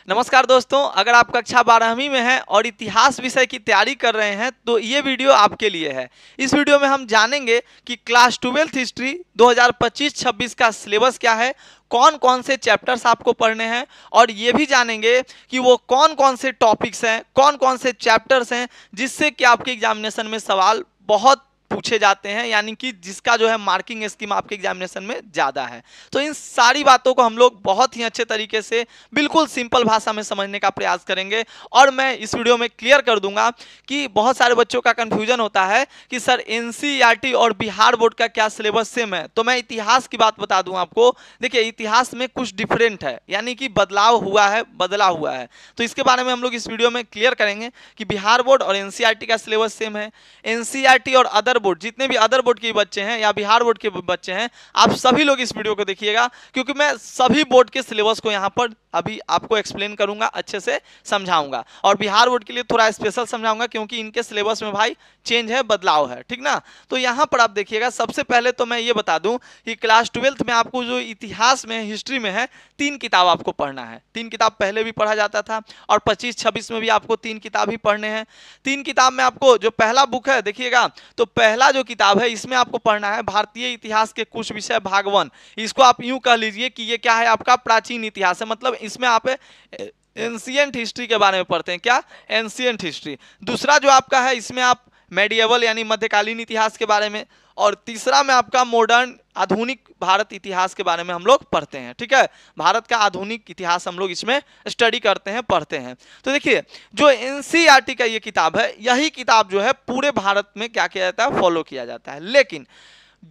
नमस्कार दोस्तों, अगर आप कक्षा 12वीं में हैं और इतिहास विषय की तैयारी कर रहे हैं तो ये वीडियो आपके लिए है। इस वीडियो में हम जानेंगे कि क्लास 12th हिस्ट्री 2025-26 का सिलेबस क्या है, कौन कौन से चैप्टर्स आपको पढ़ने हैं और ये भी जानेंगे कि वो कौन कौन से टॉपिक्स हैं, कौन कौन से चैप्टर्स हैं जिससे कि आपके एग्जामिनेशन में सवाल बहुत पूछे जाते हैं, यानी कि जिसका जो है मार्किंग स्कीम आपके एग्जामिनेशन में ज़्यादा है। तो इन सारी बातों को हम लोग बहुत ही अच्छे तरीके से बिल्कुल सिंपल भाषा में समझने का प्रयास करेंगे और मैं इस वीडियो में क्लियर कर दूंगा कि बहुत सारे बच्चों का कन्फ्यूजन होता है कि सर एनसीईआरटी और बिहार बोर्ड का क्या सिलेबस सेम है। तो मैं इतिहास की बात बता दूं आपको। देखिए, इतिहास में कुछ डिफरेंट है, यानी कि बदलाव हुआ है, बदला हुआ है। तो इसके बारे में हम लोग इस वीडियो में क्लियर करेंगे कि बिहार बोर्ड और एनसीईआरटी का सिलेबस सेम है। एनसीईआरटी और अदर बोर्ड, जितने भी अदर बोर्ड के बच्चे हैं या बिहार बोर्ड के बच्चे हैं, आप सभी लोग इस वीडियो को देखिएगा, क्योंकि मैं सभी बोर्ड के सिलेबस को यहाँ पर अभी आपको एक्सप्लेन करूंगा, अच्छे से समझाऊंगा। और बिहार बोर्ड के लिए थोड़ा स्पेशल समझाऊंगा क्योंकि इनके सिलेबस में भाई चेंज है, बदलाव है, ठीक ना। तो यहाँ पर आप देखिएगा, सबसे पहले तो मैं ये बता दूं कि क्लास 12th में आपको जो इतिहास में, हिस्ट्री में है, 3 किताब आपको पढ़ना है। 3 किताब पहले भी पढ़ा जाता था और 25-26 में भी आपको 3 किताब ही पढ़ने हैं। 3 किताब में आपको जो पहला बुक है, देखिएगा, तो पहला जो किताब है इसमें आपको पढ़ना है भारतीय इतिहास के कुछ विषय भाग 1। इसको आप यूं कह लीजिए कि ये क्या है, आपका प्राचीन इतिहास है। मतलब इसमें आप एंशिएंट हिस्ट्री के बारे में पढ़ते हैं। क्या? Ancient history. दूसरा जो आपका है, इसमें आप मेडिएवल यानी मध्यकालीन इतिहास के बारे में, और तीसरा में आपका मॉडर्न आधुनिक भारत इतिहास के बारे में हम लोग पढ़ते हैं। ठीक है, भारत का आधुनिक इतिहास हम लोग इसमें स्टडी करते हैं, पढ़ते हैं। तो देखिए, जो एनसीईआरटी का ये किताब है, यही किताब जो है पूरे भारत में क्या किया जाता है, फॉलो किया जाता है। लेकिन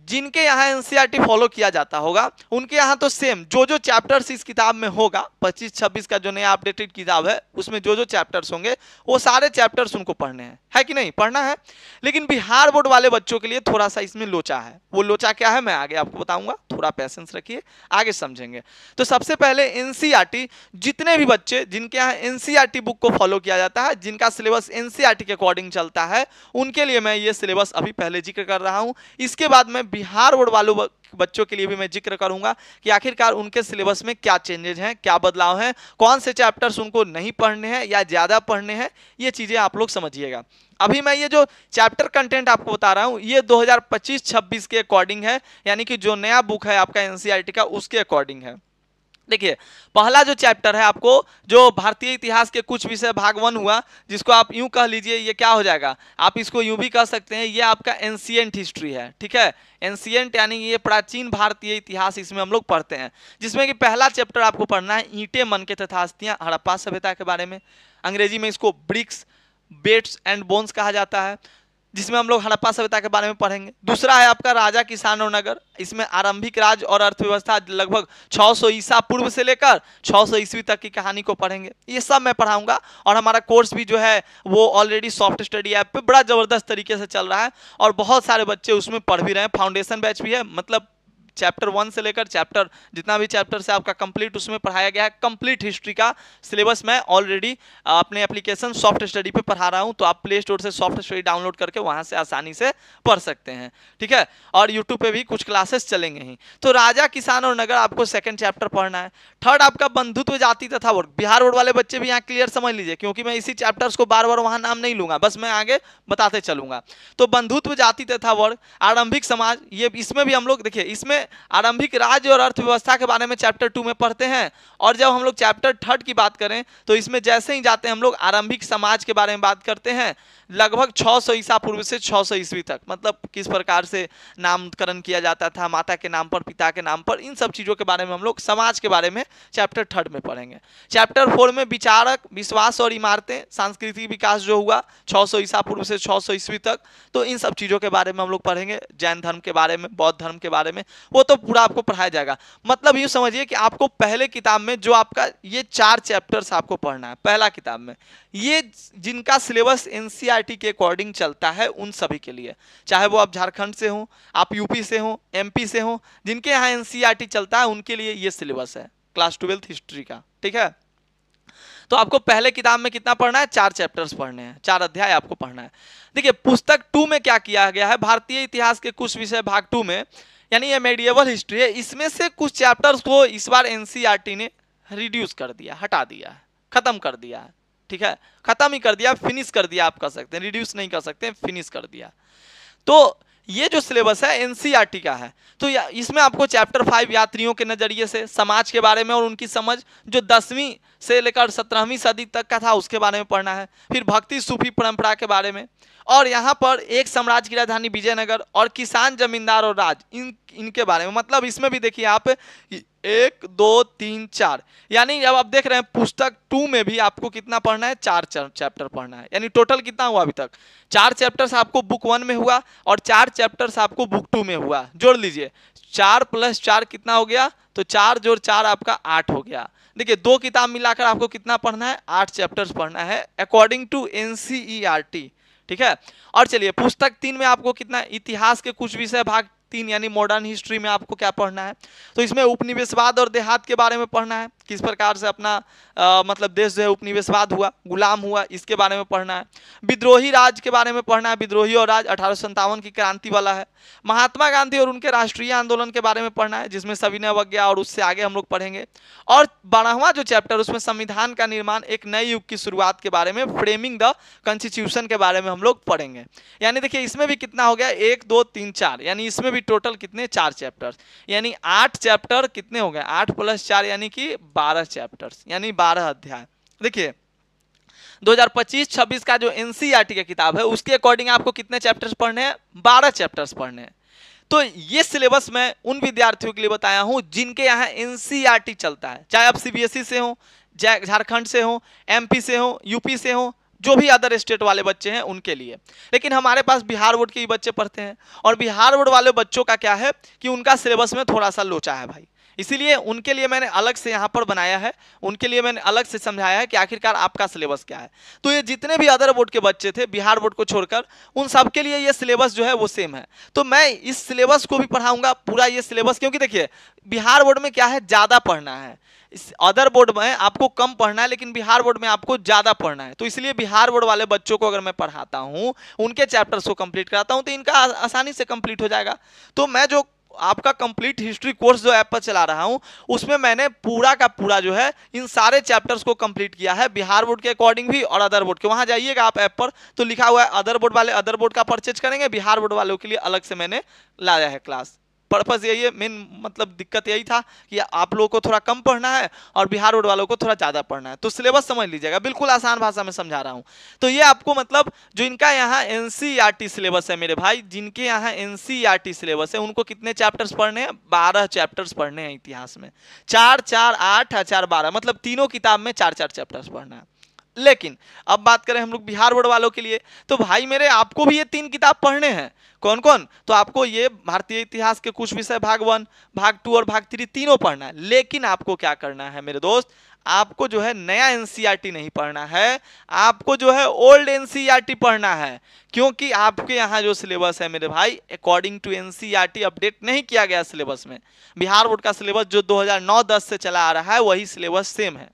जिनके यहाँ एनसीईआरटी फॉलो किया जाता होगा उनके यहाँ तो सेम जो जो चैप्टर्स इस किताब में होगा, 25-26 का जो नया अपडेटेड किताब है उसमें जो जो चैप्टर्स होंगे वो सारे चैप्टर्स उनको पढ़ने हैं, है कि नहीं? पढ़ना है। लेकिन बिहार बोर्ड वाले बच्चों के लिए थोड़ा सा इसमें लोचा है। वो लोचा क्या है मैं आगे आपको बताऊंगा, थोड़ा पेशेंस रखिए, आगे समझेंगे। तो सबसे पहले एनसीईआरटी, जितने भी बच्चे जिनके यहाँ एनसीईआरटी बुक को फॉलो किया जाता है, जिनका सिलेबस एनसीईआरटी के अकॉर्डिंग चलता है, उनके लिए मैं ये सिलेबस अभी पहले जिक्र कर रहा हूँ। इसके बाद में बिहार बोर्ड वालों बच्चों के लिए भी मैं जिक्र करूंगा कि आखिरकार उनके सिलेबस में क्या चेंजेस हैं, क्या बदलाव हैं, कौन से चैप्टर्स उनको नहीं पढ़ने हैं या ज्यादा पढ़ने हैं, ये चीजें आप लोग समझिएगा। अभी मैं ये जो चैप्टर कंटेंट आपको बता रहा हूं ये 2025-26 के अकॉर्डिंग है, यानी कि जो नया बुक है आपका एनसीईआरटी का उसके अकॉर्डिंग है। देखिए, पहला जो चैप्टर है आपको, जो भारतीय इतिहास के कुछ विषय भाग 1 हुआ, जिसको आप यूं कह लीजिए, ये क्या हो जाएगा, आप इसको यूं भी कह सकते हैं, ये आपका एंशिएंट हिस्ट्री है। ठीक है, एंशिएंट यानी ये प्राचीन भारतीय इतिहास, इसमें हम लोग पढ़ते हैं। जिसमें कि पहला चैप्टर आपको पढ़ना है ईंटें, मनके तथा अस्थियां, हड़प्पा सभ्यता के बारे में। अंग्रेजी में इसको ब्रिक्स, बेट्स एंड बोन्स कहा जाता है, जिसमें हम लोग हड़प्पा सभ्यता के बारे में पढ़ेंगे। दूसरा है आपका राजा, किसान और नगर। इसमें आरंभिक राज्य और अर्थव्यवस्था, लगभग 600 ईसा पूर्व से लेकर 600 ईस्वी तक की कहानी को पढ़ेंगे। ये सब मैं पढ़ाऊंगा और हमारा कोर्स भी जो है वो ऑलरेडी सॉफ्ट स्टडी ऐप पे बड़ा जबरदस्त तरीके से चल रहा है और बहुत सारे बच्चे उसमें पढ़ भी रहे हैं। फाउंडेशन बैच भी है, मतलब चैप्टर 1 से लेकर चैप्टर, जितना भी चैप्टर से आपका कंप्लीट उसमें पढ़ाया गया है। कंप्लीट हिस्ट्री का सिलेबस मैं ऑलरेडी अपने एप्लीकेशन सॉफ्ट स्टडी पे पढ़ा रहा हूं, तो आप प्ले स्टोर से सॉफ्ट स्टडी डाउनलोड करके वहां से आसानी से पढ़ सकते हैं। ठीक है, और यूट्यूब पे भी कुछ क्लासेस चलेंगे ही। तो राजा, किसान और नगर आपको सेकंड चैप्टर पढ़ना है। थर्ड आपका बंधुत्व, जाति तथा वर्ग। बिहार बोर्ड वाले बच्चे भी यहाँ क्लियर समझ लीजिए, क्योंकि मैं इसी चैप्टर्स को बार बार वहां नाम नहीं लूंगा, बस मैं आगे बताते चलूंगा। तो बंधुत्व, जाति तथा वर्ग, आरंभिक समाज, ये इसमें भी हम लोग, देखिए, इसमें आरंभिक राज्य और अर्थव्यवस्था के बारे में चैप्टर 2 में पढ़ते हैं। और जब हम लोग चैप्टर 3 की बात करें तो इसमें जैसे ही जाते हैं हम लोग आरंभिक समाज के बारे में बात करते हैं, लगभग 600 ईसा पूर्व से 600 ईस्वी तक, मतलब किस प्रकार से नामकरण किया जाता था, माता के नाम पर, पिता के नाम पर, इन सब चीजों के बारे में हम लोग समाज के बारे में चैप्टर 3 में पढ़ेंगे। चैप्टर 4 में विचारक, विश्वास और इमारतें, सांस्कृतिक विकास जो हुआ 600 ईसा पूर्व से 600 ईस्वी तक, तो इन सब चीजों के बारे में हम लोग पढ़ेंगे। जैन धर्म के बारे में, बौद्ध धर्म के बारे में, वो तो पूरा आपको पढ़ाया जाएगा। मतलब यूं समझिए कि आपको पहले किताब में जो आपका ये 4 चैप्टर्स आपको पढ़ना है पहला किताब में, ये जिनका सिलेबस एनसीईआरटी के अकॉर्डिंग चलता है उन सभी के लिए, चाहे वो आप झारखंड से हो, आप यूपी से हो, एमपी से हो, जिनके यहाँ एनसीईआरटी चलता है उनके लिए ये सिलेबस है क्लास 12th हिस्ट्री का। ठीक है, तो आपको पहले किताब में कितना पढ़ना है, 4 चैप्टर्स पढ़ने हैं, 4 अध्याय आपको पढ़ना है। देखिए, पुस्तक 2 में क्या किया गया है, भारतीय इतिहास के कुछ विषय भाग 2 में, यानी ये मेडिएवल हिस्ट्री है, इसमें से कुछ चैप्टर्स को इस बार एनसीईआरटी ने रिड्यूस कर दिया, हटा दिया है। खत्म कर दिया है, ठीक है, खत्म ही कर दिया, फिनिश कर दिया आप कह सकते हैं, रिड्यूस नहीं कर सकते, फिनिश कर दिया। तो ये जो सिलेबस है एनसीईआरटी का है। तो इसमें आपको चैप्टर 5 यात्रियों के नजरिए से समाज के बारे में और उनकी समझ जो 10वीं से लेकर 17वीं सदी तक का था उसके बारे में पढ़ना है, फिर भक्ति सूफी परंपरा के बारे में, और यहाँ पर एक साम्राज्य की राजधानी विजयनगर और किसान जमींदार और राज इनके बारे में। मतलब इसमें भी देखिए आप 1 2 3 4, यानी जब आप देख रहे हैं पुस्तक 2 में भी आपको कितना पढ़ना है, 4 चैप्टर पढ़ना है। यानी टोटल कितना हुआ अभी तक, 4 चैप्टर्स आपको बुक 1 में हुआ और 4 चैप्टर्स आपको बुक 2 में हुआ। जोड़ लीजिए 4 + 4 कितना हो गया, तो 4 + 4 आपका 8 हो गया। देखिए 2 किताब मिलाकर आपको कितना पढ़ना है, 8 चैप्टर्स पढ़ना है अकॉर्डिंग टू एनसीईआरटी, ठीक है। और चलिए पुस्तक 3 में आपको कितना, इतिहास के कुछ विषय भाग 3 यानी मॉडर्न हिस्ट्री में आपको क्या पढ़ना है, तो इसमें उपनिवेशवाद और देहात के बारे में पढ़ना है, किस प्रकार से अपना मतलब देश जो है उपनिवेशवाद हुआ, गुलाम हुआ, इसके बारे में पढ़ना है। विद्रोही राज के बारे में पढ़ना है, विद्रोही और राज 1857 की क्रांति वाला है। महात्मा गांधी और उनके राष्ट्रीय आंदोलन के बारे में पढ़ना है, जिसमें सविनय अवज्ञा और उससे आगे हम लोग पढ़ेंगे। और 12वां जो चैप्टर उसमें संविधान का निर्माण, एक नए युग की शुरुआत के बारे में, फ्रेमिंग द कॉन्स्टिट्यूशन के बारे में हम लोग पढ़ेंगे। यानी देखिए इसमें भी कितना हो गया, 1 2 3 4, यानी इसमें भी टोटल कितने, 4 चैप्टर, यानी 8 चैप्टर कितने हो गए, 8 + 4 यानी कि 12 चैप्टर्स, यानी 12 अध्याय। देखिए 2025-26 का जो एनसीईआरटी की किताब है उसके अकॉर्डिंग आपको कितने चैप्टर्स पढ़ने हैं, 12 चैप्टर्स पढ़ने हैं। तो ये सिलेबस मैं उन विद्यार्थियों के लिए बताया हूं जिनके यहाँ एनसीईआरटी चलता है, चाहे आप सीबीएसई से हो, झारखंड से हो, एमपी से हो, यूपी से हो, जो भी अदर स्टेट वाले बच्चे हैं उनके लिए। लेकिन हमारे पास बिहार बोर्ड के ही बच्चे पढ़ते हैं, और बिहार बोर्ड वाले बच्चों का क्या है कि उनका सिलेबस में थोड़ा सा लोचा है भाई, इसीलिए उनके लिए मैंने अलग से यहाँ पर बनाया है, उनके लिए मैंने अलग से समझाया है कि आखिरकार आपका सिलेबस क्या है। तो ये जितने भी अदर बोर्ड के बच्चे थे बिहार बोर्ड को छोड़कर, उन सब के लिए ये सिलेबस जो है वो सेम है। तो मैं इस सिलेबस को भी पढ़ाऊंगा पूरा ये सिलेबस, क्योंकि देखिए बिहार बोर्ड में क्या है, ज़्यादा पढ़ना है, अदर बोर्ड में आपको कम पढ़ना है, लेकिन बिहार बोर्ड में आपको ज़्यादा पढ़ना है। तो इसलिए बिहार बोर्ड वाले बच्चों को अगर मैं पढ़ाता हूँ, उनके चैप्टर्स को कंप्लीट कराता हूँ, तो इनका आसानी से कंप्लीट हो जाएगा। तो मैं जो आपका कंप्लीट हिस्ट्री कोर्स जो ऐप पर चला रहा हूं उसमें मैंने पूरा का पूरा जो है इन सारे चैप्टर्स को कंप्लीट किया है, बिहार बोर्ड के अकॉर्डिंग भी और अदर बोर्ड के। वहां जाइएगा आप ऐप पर तो लिखा हुआ है अदर बोर्ड वाले अदर बोर्ड का परचेज करेंगे, बिहार बोर्ड वालों के लिए अलग से मैंने लाया है क्लास। पर्पस यही है, मेन मतलब दिक्कत यही था कि आप लोगों को थोड़ा कम पढ़ना है और बिहार बोर्ड वालों को थोड़ा ज़्यादा पढ़ना है। तो सिलेबस समझ लीजिएगा, बिल्कुल आसान भाषा में समझा रहा हूँ। तो ये आपको मतलब जो इनका यहाँ एनसीईआरटी सिलेबस है मेरे भाई, जिनके यहाँ एनसीईआरटी सिलेबस है उनको कितने चैप्टर्स पढ़ने हैं, 12 चैप्टर्स पढ़ने हैं इतिहास में। 4 4 8 4 12, मतलब तीनों किताब में 4 4 चैप्टर्स पढ़ना है। लेकिन अब बात करें हम लोग बिहार बोर्ड वालों के लिए, तो भाई मेरे आपको भी ये 3 किताब पढ़ने हैं। कौन कौन, तो आपको ये भारतीय इतिहास के कुछ विषय भाग 1 भाग 2 और भाग 3 तीनों पढ़ना है। लेकिन आपको क्या करना है मेरे दोस्त, आपको जो है नया एनसीईआरटी नहीं पढ़ना है, आपको जो है ओल्ड एनसीईआरटी पढ़ना है। क्योंकि आपके यहाँ जो सिलेबस है मेरे भाई अकॉर्डिंग टू एनसीईआरटी अपडेट नहीं किया गया सिलेबस में। बिहार बोर्ड का सिलेबस जो 2009-10 से चला आ रहा है वही सिलेबस सेम है।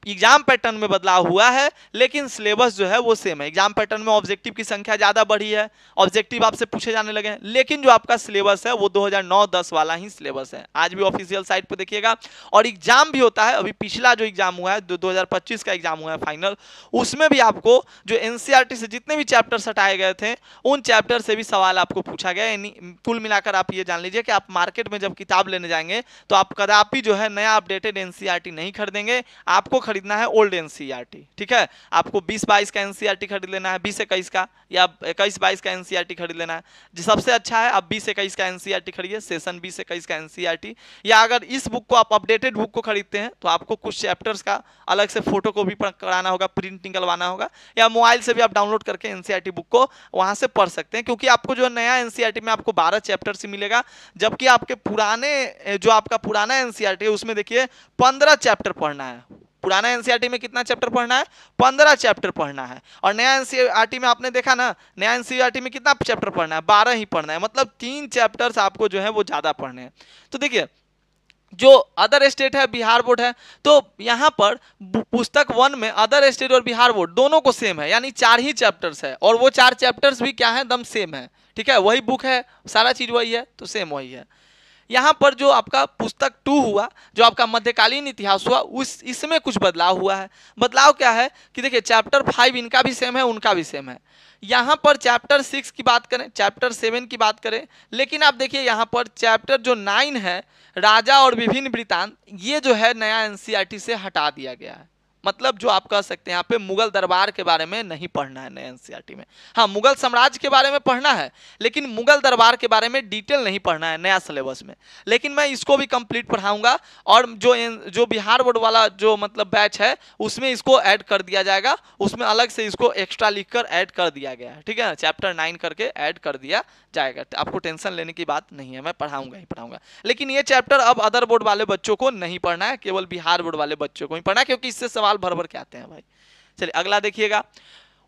एग्जाम पैटर्न में बदलाव हुआ है लेकिन सिलेबस जो है वो सेम है। एग्जाम पैटर्न में ऑब्जेक्टिव की संख्या ज़्यादा बढ़ी है, ऑब्जेक्टिव आपसे पूछे जाने लगे हैं, लेकिन जो आपका सिलेबस है वो 2009-10 वाला ही सिलेबस है। आज भी ऑफिशियल साइट पे देखिएगा। और एग्जाम भी होता है, अभी पिछला जो एग्जाम हुआ है 2025 का एग्जाम हुआ है फाइनल, उसमें भी आपको जो एनसीईआरटी से जितने भी चैप्टर्स हटाए गए थे उन चैप्टर से भी सवाल आपको पूछा गया। यानी कुल मिलाकर आप ये जान लीजिए कि आप मार्केट में जब किताब लेने जाएंगे तो आप कदापि जो है नया अपडेटेड एनसीईआरटी नहीं खरीदेंगे, आपको खरीदना है ओल्ड एनसीईआरटी। ठीक है, आपको 20-22 का एनसीईआरटी खरीद लेना है, 20-21 का या 21-22 का एनसीईआरटी खरीद लेना है। जो सबसे अच्छा है आप 20-21 का एनसीईआरटी खरीदिए, सेशन 20-21 का एनसीईआरटी। या अगर इस बुक को आप अपडेटेड बुक को खरीदते हैं तो आपको कुछ चैप्टर्स का अलग से फोटो को भी कराना होगा, प्रिंट निकलवाना होगा, या मोबाइल से भी आप डाउनलोड करके एनसीईआरटी बुक को वहां से पढ़ सकते हैं। क्योंकि आपको जो नया एनसीईआरटी में आपको 12 चैप्टर से मिलेगा, जबकि आपके पुराने जो आपका पुराना एनसीईआरटी है उसमें देखिए 15 चैप्टर पढ़ना है। पुराना एनसीईआरटी में कितना चैप्टर पढ़ना है, 15 चैप्टर पढ़ना है। और नया एनसीईआरटी में आपने देखा ना, नया एनसीईआरटी में कितना चैप्टर पढ़ना है, 12 ही पढ़ना है। मतलब 3 चैप्टर्स आपको जो है वो ज्यादा पढ़ने हैं। तो देखिए जो अदर स्टेट है बिहार बोर्ड है, तो यहाँ पर पुस्तक 1 में अदर स्टेट और बिहार बोर्ड दोनों को सेम है, यानी 4 ही चैप्टर्स है। और वो 4 चैप्टर्स भी क्या है, एकदम सेम है। ठीक है, वही बुक है, सारा चीज वही है, तो सेम वही है। यहाँ पर जो आपका पुस्तक 2 हुआ, जो आपका मध्यकालीन इतिहास हुआ, उस इसमें कुछ बदलाव हुआ है। बदलाव क्या है कि देखिए चैप्टर 5 इनका भी सेम है, उनका भी सेम है। यहाँ पर चैप्टर 6 की बात करें, चैप्टर 7 की बात करें, लेकिन आप देखिए यहाँ पर चैप्टर जो 9 है, राजा और विभिन्न वृत्तांत, ये जो है नया एनसीईआरटी से हटा दिया गया है। मतलब जो आप कह सकते हैं यहाँ पे मुगल दरबार के बारे में नहीं पढ़ना है नए एनसीईआरटी में। हाँ, मुगल साम्राज्य के बारे में पढ़ना है, लेकिन मुगल दरबार के बारे में डिटेल नहीं पढ़ना है नया सिलेबस में। लेकिन मैं इसको भी कंप्लीट पढ़ाऊंगा, और जो बिहार बोर्ड वाला जो मतलब बैच है उसमें इसको ऐड कर दिया जाएगा, उसमें अलग से इसको एक्स्ट्रा लिखकर ऐड कर दिया गया है। ठीक है, चैप्टर 9 करके ऐड कर दिया जाएगा, आपको टेंशन लेने की बात नहीं है, मैं पढ़ाऊंगा ही पढ़ाऊंगा। लेकिन ये चैप्टर अब अदर बोर्ड वाले बच्चों को नहीं पढ़ना है, केवल बिहार बोर्ड वाले बच्चों को ही पढ़ना है, क्योंकि इससे सवाल भर भर के आते हैं भाई। चलिए अगला देखिएगा,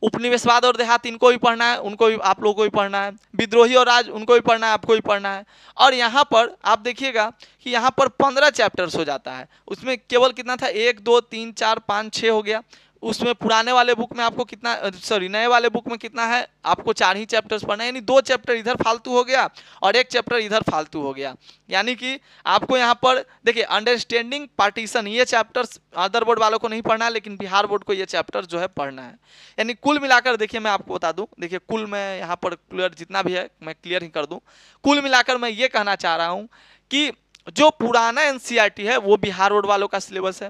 उपनिवेशवाद और देहात, इनको भी पढ़ना है, उनको भी आप लोगों को भी पढ़ना है। विद्रोही और राज, उनको भी पढ़ना है, आपको भी पढ़ना है। और यहाँ पर आप देखिएगा कि यहाँ पर 15 चैप्टर्स हो जाता है, उसमें केवल कितना था, 1 2 3 4 5 6 हो गया। उसमें पुराने वाले बुक में आपको कितना, सॉरी नए वाले बुक में कितना है, आपको 4 ही चैप्टर्स पढ़ना है, यानी 2 चैप्टर इधर फालतू हो गया और 1 चैप्टर इधर फालतू हो गया। यानी कि आपको यहाँ पर देखिए अंडरस्टैंडिंग पार्टीशन, ये चैप्टर्स अदर बोर्ड वालों को नहीं पढ़ना है, लेकिन बिहार बोर्ड को ये चैप्टर जो है पढ़ना है। यानी कुल मिलाकर देखिए मैं आपको बता दूं, देखिए कुल मैं यहाँ पर क्लियर जितना भी है मैं क्लियर ही कर दूं। कुल मिलाकर मैं ये कहना चाह रहा हूँ कि जो पुराना एनसीईआरटी है वो बिहार बोर्ड वालों का सिलेबस है,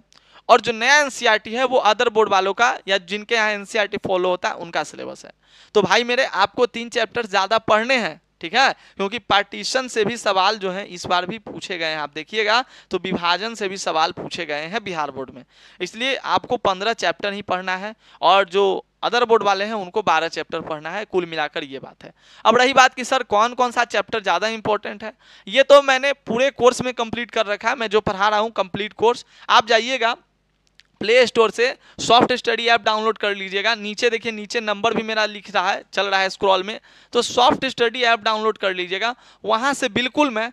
और जो नया एनसीईआरटी है वो अदर बोर्ड वालों का, या जिनके यहाँ एनसीईआरटी फॉलो होता है उनका सिलेबस है। तो भाई मेरे आपको 3 चैप्टर ज़्यादा पढ़ने हैं, ठीक है, क्योंकि पार्टीशन से भी सवाल जो है इस बार भी पूछे गए हैं। आप देखिएगा तो विभाजन से भी सवाल पूछे गए हैं बिहार बोर्ड में, इसलिए आपको 15 चैप्टर ही पढ़ना है, और जो अदर बोर्ड वाले हैं उनको 12 चैप्टर पढ़ना है। कुल मिलाकर ये बात है। अब रही बात कि सर कौन कौन सा चैप्टर ज़्यादा इंपॉर्टेंट है, ये तो मैंने पूरे कोर्स में कंप्लीट कर रखा है, मैं जो पढ़ा रहा हूँ कंप्लीट कोर्स। आप जाइएगा प्ले स्टोर से सॉफ्ट स्टडी ऐप डाउनलोड कर लीजिएगा, नीचे देखिए नीचे नंबर भी मेरा लिख रहा है, चल रहा है स्क्रॉल में, तो सॉफ्ट स्टडी ऐप डाउनलोड कर लीजिएगा। वहाँ से बिल्कुल मैं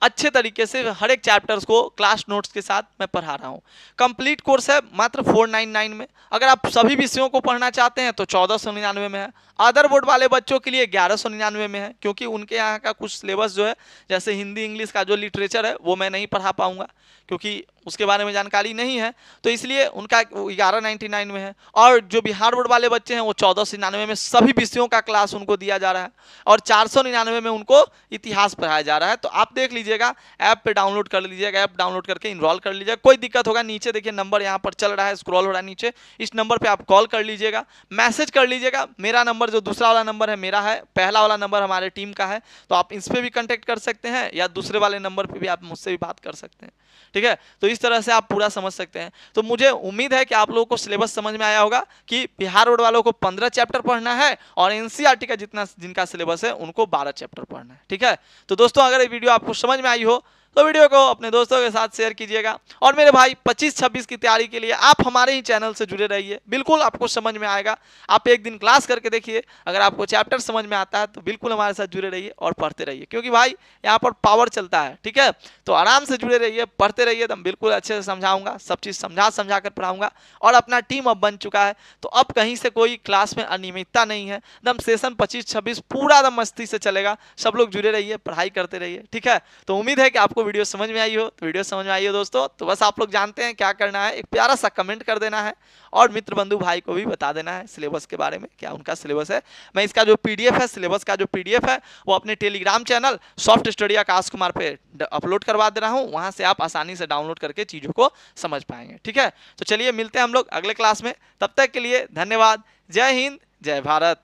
अच्छे तरीके से हर एक चैप्टर्स को क्लास नोट्स के साथ मैं पढ़ा रहा हूँ। कंप्लीट कोर्स है मात्र 499 में। अगर आप सभी विषयों को पढ़ना चाहते हैं तो 1499 में है। अदर बोर्ड वाले बच्चों के लिए 1199 में है, क्योंकि उनके यहाँ का कुछ सिलेबस जो है, जैसे हिंदी इंग्लिश का जो लिटरेचर है वो मैं नहीं पढ़ा पाऊँगा, क्योंकि उसके बारे में जानकारी नहीं है, तो इसलिए उनका 1199 में है। और जो बिहार बोर्ड वाले बच्चे हैं वो 1499 में सभी विषयों का क्लास उनको दिया जा रहा है, और 499 में उनको इतिहास पढ़ाया जा रहा है। तो आप देख लीजिएगा, ऐप पे डाउनलोड कर लीजिएगा, ऐप डाउनलोड करके इनरोल कर लीजिएगा। कोई दिक्कत होगा नीचे देखिए नंबर यहाँ पर चल रहा है, स्क्रॉल हो रहा है नीचे, इस नंबर पर आप कॉल कर लीजिएगा, मैसेज कर लीजिएगा। मेरा नंबर जो दूसरा वाला नंबर है मेरा है, पहला वाला नंबर हमारे टीम का है, तो आप इस पर भी कॉन्टेक्ट कर सकते हैं, या दूसरे वाले नंबर पर भी आप मुझसे भी बात कर सकते हैं। ठीक है, तो इस तरह से आप पूरा समझ सकते हैं। तो मुझे उम्मीद है कि आप लोगों को सिलेबस समझ में आया होगा कि बिहार बोर्ड वालों को 15 चैप्टर पढ़ना है, और एनसीईआरटी का जिनका सिलेबस है उनको 12 चैप्टर पढ़ना है। ठीक है, तो दोस्तों अगर ये वीडियो आपको समझ में आई हो तो वीडियो को अपने दोस्तों के साथ शेयर कीजिएगा। और मेरे भाई 25-26 की तैयारी के लिए आप हमारे ही चैनल से जुड़े रहिए, बिल्कुल आपको समझ में आएगा। आप एक दिन क्लास करके देखिए, अगर आपको चैप्टर समझ में आता है तो बिल्कुल हमारे साथ जुड़े रहिए और पढ़ते रहिए, क्योंकि भाई यहाँ पर पावर चलता है। ठीक है, तो आराम से जुड़े रहिए, पढ़ते रहिए, तो बिल्कुल अच्छे से समझाऊंगा, सब चीज़ समझा कर पढ़ाऊंगा। और अपना टीम अब बन चुका है, तो अब कहीं से कोई क्लास में अनियमितता नहीं है, एकदम सेशन 25-26 पूरा एकदम मस्ती से चलेगा। सब लोग जुड़े रहिए, पढ़ाई करते रहिए। ठीक है, तो उम्मीद है कि आपको वीडियो समझ में आई हो। तो वीडियो समझ में आई हो दोस्तों, तो बस आप लोग जानते हैं क्या करना है, एक प्यारा सा कमेंट कर देना है, और मित्र बंधु भाई को भी बता देना है सिलेबस के बारे में, क्या उनका सिलेबस है। मैं इसका जो पीडीएफ है, सिलेबस का जो पीडीएफ है, वो अपने Telegram channel soft study Akash Kumar पे अपलोड करवा दे रहा हूँ, वहाँ से आप आसानी से डाउनलोड करके चीज़ों को समझ पाएंगे। ठीक है, तो चलिए मिलते हैं हम लोग अगले क्लास में, तब तक के लिए धन्यवाद। जय हिंद, जय भारत।